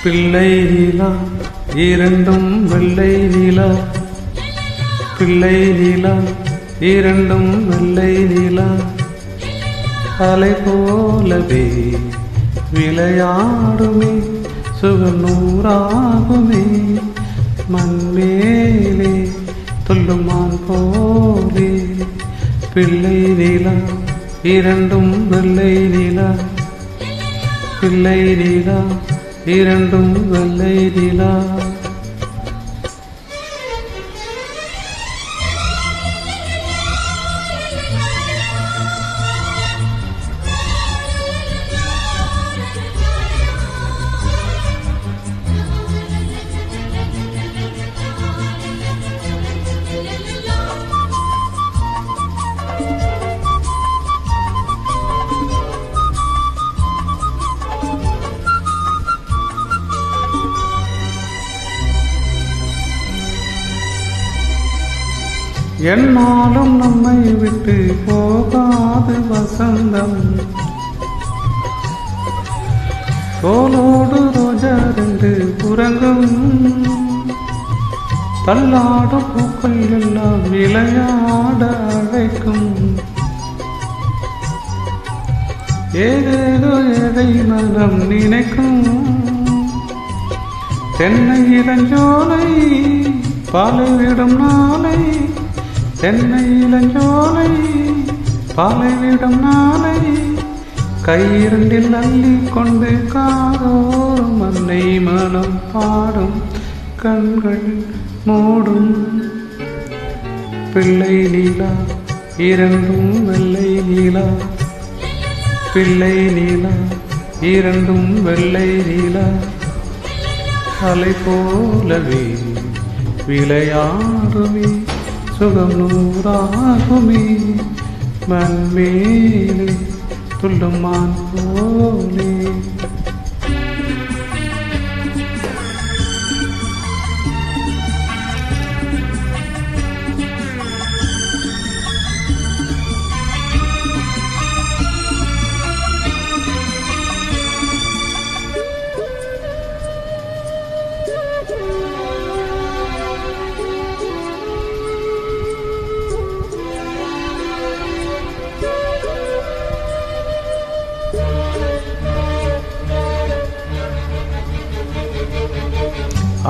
பிள்ளை நிலா இரண்டும் வெள்ளை நிலா, பிள்ளை நிலா இரண்டும் வெள்ளை நிலா, அலை போலவே விளையாடுமே சுகம் நூறாகுமே, மண்மேலே துள்ளுமான் போலே. பிள்ளை நிலா இரண்டும் வெள்ளை நிலா, பிள்ளை நிலா இரண்டும் வெள்ளை நிலா. என்னாலும் நம்மை விட்டு போகாது வசந்தம், தோளோடு ரோஜா ரெண்டு புறங்கும், தள்ளாடும் பூக்கள் எல்லாம் விளையாட அழைக்கும், ஏதேதோ எதை மனம் நினைக்கும். தென்னை இளஞ்சோலை பாலை விடும் நாளை, தென்னை இளஞ்சோலை பாலை விடும் நாளை, கையிரண்டில் அள்ளி கொண்டு காதோறும் அன்னை மனம் பாடும், கண்கள் மூடும். பிள்ளை நிலா இரண்டும் வெள்ளை நிலா, பிள்ளை நிலா இரண்டும் வெள்ளை நிலா, அலை போலவே விளையாடுமே சுகம் நூறாகுமே, மண்மேலே துள்ளுமான் போலே.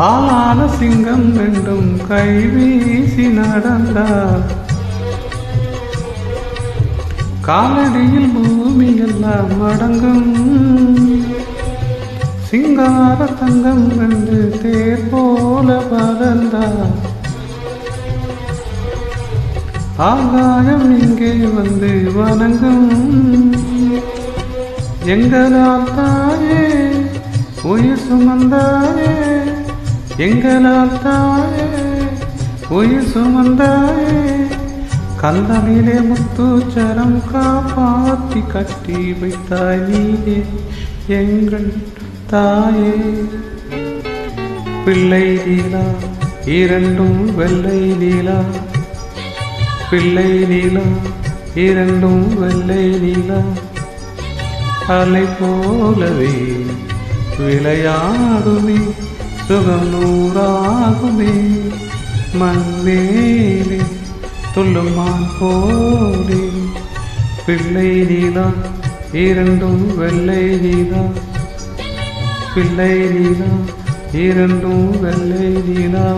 ஆளான சிங்கம் ரெண்டும் கை வீசி நடந்தார், காலடியில் பூமி எல்லாம் அடங்கும், சிங்கார தங்கம் ரெண்டு தேர் போல பறந்தார், ஆகாயம் இங்கே வந்து வணங்கும். எங்களால் தாயே உயிர் சுமந்தாயே, எங்களால் தாயே உயிர் சுமந்தாயே, கந்தனிலே முத்துச்சரம் காப்பாத்தி கட்டி வைத்தாய் நீயே எங்கள் தாயே. பிள்ளை நிலா இரண்டும் வெள்ளை நிலா, பிள்ளை நிலா இரண்டும் வெள்ளை நிலா, அலை போலவே விளையாடுமே சுகம் நூறாகுமே, மண்மேலே துள்ளுமான் போலே. பிள்ளை நிலா இரண்டும் வெள்ளை நிலா, பிள்ளை நிலா இரண்டும் வெள்ளை நிலா.